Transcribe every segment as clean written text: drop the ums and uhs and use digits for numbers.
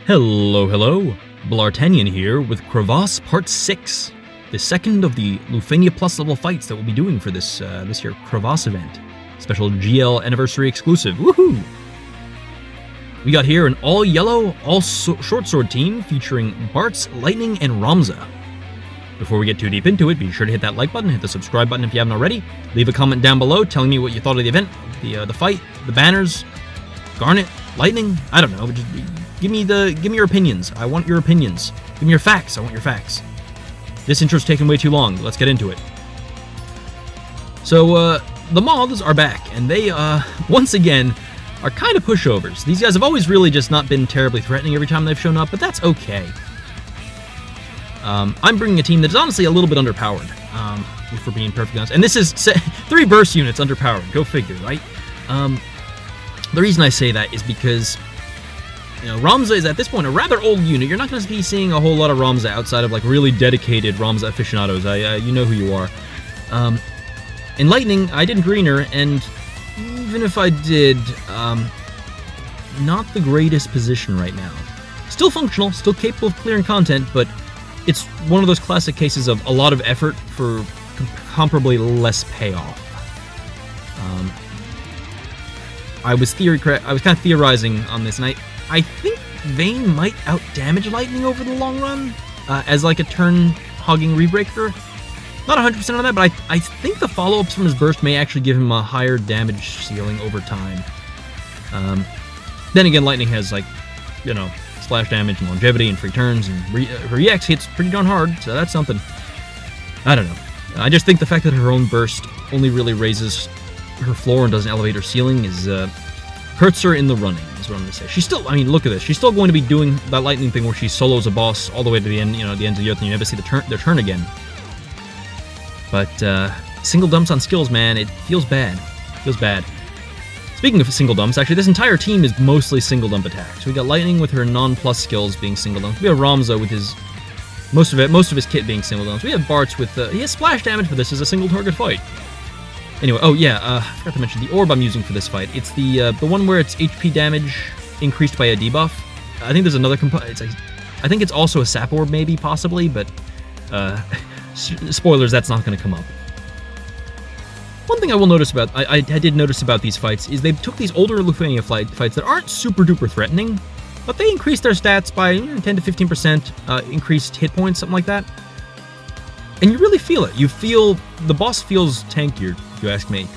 Hello, Bl'Artagnan here with Crevasse Part 6, the second of the Lufania Plus level fights that we'll be doing for this year Crevasse event. Special GL Anniversary exclusive, woohoo! We got here an all-yellow, all-short sword team featuring Bartz, Lightning, and Ramza. Before we get too deep into it, be sure to hit that like button, hit the subscribe button if you haven't already, leave a comment down below telling me what you thought of the event, the fight, the banners, Garnet, Lightning, I don't know, just give me your opinions. I want your opinions. Give me your facts. I want your facts. This intro's taking way too long. Let's get into it. So, the moths are back, and they, once again, are kind of pushovers. These guys have always really just not been terribly threatening every time they've shown up, but that's okay. I'm bringing a team that's honestly a little bit underpowered, if we're being perfectly honest. And this is 3 burst units underpowered. Go figure, right? The reason I say that is because Ramza is at this point a rather old unit. You're not going to be seeing a whole lot of Ramza outside of like really dedicated Ramza aficionados. You know who you are. In Lightning, I did greener, and even if I did, not the greatest position right now. Still functional, still capable of clearing content, but it's one of those classic cases of a lot of effort for comparably less payoff. I was kind of theorizing on this, and I think Vayne might out-damage Lightning over the long run, as like a turn-hogging rebreaker. Not 100% on that, but I think the follow-ups from his burst may actually give him a higher damage ceiling over time. Then again, Lightning has, like, splash damage and longevity and free turns, and her EX hits pretty darn hard, so that's something. I don't know. I just think the fact that her own burst only really raises her floor and doesn't elevate her ceiling is, hurts her in the running, is what I'm going to say. She's still, look at this. She's still going to be doing that Lightning thing where she solos a boss all the way to the end, the end of the earth, and you never see their turn again. But, single dumps on skills, man, it feels bad. It feels bad. Speaking of single dumps, actually, this entire team is mostly single dump attacks. We got Lightning with her non-plus skills being single dumps. We have Ramza with his, most of his kit being single dumps. We have Bartz with, he has splash damage, but this is a single target fight. Anyway, oh yeah, I forgot to mention the orb I'm using for this fight. It's the one where it's HP damage increased by a debuff. I think there's another component. I think it's also a sap orb, maybe, possibly, but spoilers, that's not going to come up. One thing I will notice about, I did notice about these fights is they took these older Lufania fights that aren't super duper threatening, but they increased their stats by 10 to 15%, increased hit points, something like that. And you really feel it. The boss feels tankier, if you ask me.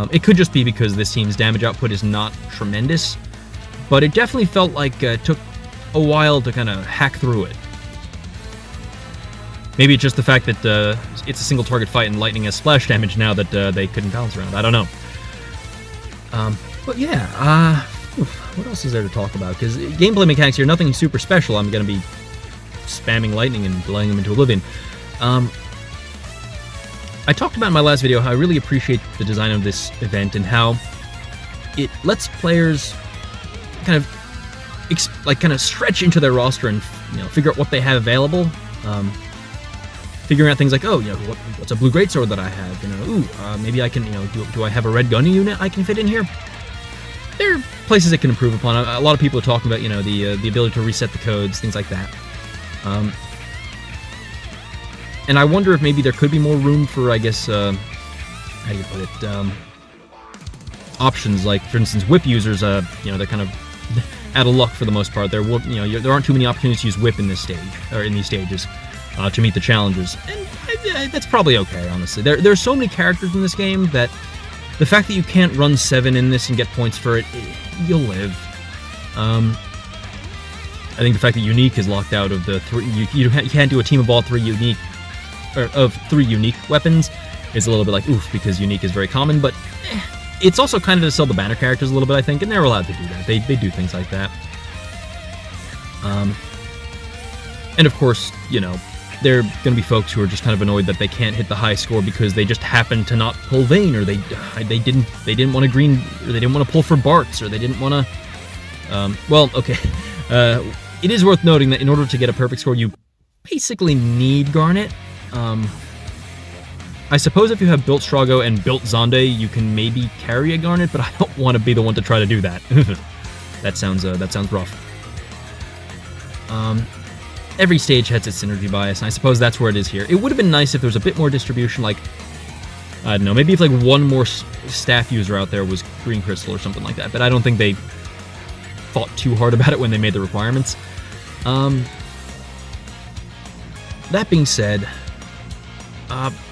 It could just be because this team's damage output is not tremendous, but it definitely felt like it took a while to kind of hack through it. Maybe it's just the fact that it's a single target fight and Lightning has splash damage now that they couldn't bounce around. I don't know. But yeah, what else is there to talk about? Because gameplay mechanics here, nothing super special. I'm going to be spamming Lightning and blowing them into oblivion. I talked about in my last video how I really appreciate the design of this event and how it lets players kind of stretch into their roster and figure out what they have available. Figuring out things like, what's a blue greatsword that I have? Maybe I can, do I have a red gunny unit I can fit in here? There are places it can improve upon. A lot of people are talking about, the ability to reset the codes, things like that. And I wonder if maybe there could be more room for, I guess, how do you put it, options, like, for instance, whip users, they're kind of out of luck for the most part. There aren't too many opportunities to use whip in this stage, or in these stages, to meet the challenges. And that's probably okay, honestly. There's so many characters in this game that the fact that you can't run 7 in this and get points for it, you'll live. I think the fact that Unique is locked out of the 3, you can't do a team of all 3 unique, or of 3 unique weapons, is a little bit like, oof, because Unique is very common, but it's also kind of to sell the banner characters a little bit, I think, and they're allowed to do that. They do things like that. And of course, there are going to be folks who are just kind of annoyed that they can't hit the high score because they just happened to not pull Vayne, or they didn't want to green, or they didn't want to pull for Bartz, or they didn't want to, well, okay. It is worth noting that in order to get a perfect score, you basically need Garnet. I suppose if you have built Strago and built Zonde, you can maybe carry a Garnet, but I don't want to be the one to try to do that. That sounds rough. Every stage has its synergy bias, and I suppose that's where it is here. It would have been nice if there was a bit more distribution, like, I don't know, maybe if like one more staff user out there was green crystal or something like that, but I don't think they thought too hard about it when they made the requirements. That being said,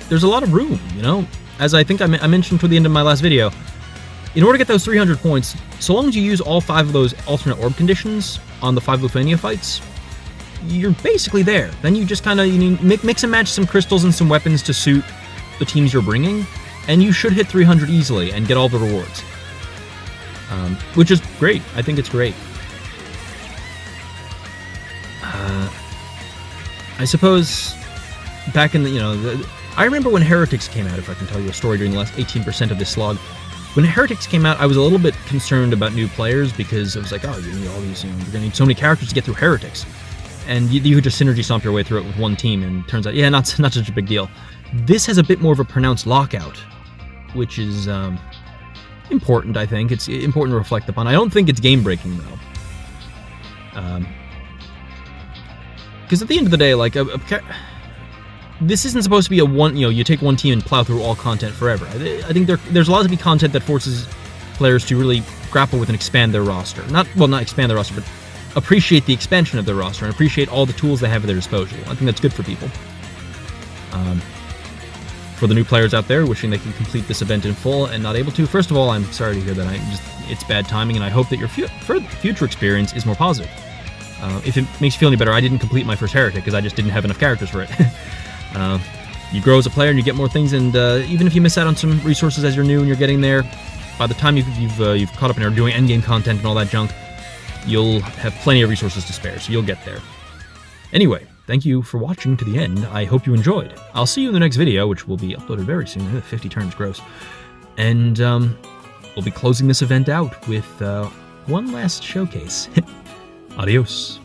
there's a lot of room, you know? As I think I mentioned toward the end of my last video, in order to get those 300 points, so long as you use all 5 of those alternate orb conditions on the 5 Lufania fights, you're basically there. Then you just kind of mix and match some crystals and some weapons to suit the teams you're bringing, and you should hit 300 easily and get all the rewards. Which is great. I think it's great. I suppose back in the, I remember when Heretics came out, if I can tell you a story during the last 18% of this slog. When Heretics came out, I was a little bit concerned about new players because it was like, oh, you need all these, you're going to need so many characters to get through Heretics. And you could just synergy stomp your way through it with one team, and it turns out, yeah, not such a big deal. This has a bit more of a pronounced lockout, which is important, I think. It's important to reflect upon. I don't think it's game-breaking, though. Because at the end of the day, like, this isn't supposed to be a one, you take one team and plow through all content forever. I think there's a lot to be content that forces players to really grapple with and expand their roster. Not expand their roster, but appreciate the expansion of their roster and appreciate all the tools they have at their disposal. I think that's good for people. For the new players out there wishing they can complete this event in full and not able to, first of all, I'm sorry to hear that. It's bad timing, and I hope that your future experience is more positive. If it makes you feel any better, I didn't complete my first Heretic because I just didn't have enough characters for it. You grow as a player and you get more things, and even if you miss out on some resources as you're new and you're getting there, by the time you've caught up and are doing endgame content and all that junk, you'll have plenty of resources to spare, so you'll get there. Anyway, thank you for watching to the end. I hope you enjoyed. I'll see you in the next video, which will be uploaded very soon. 50 turns, gross. And we'll be closing this event out with one last showcase. Adios.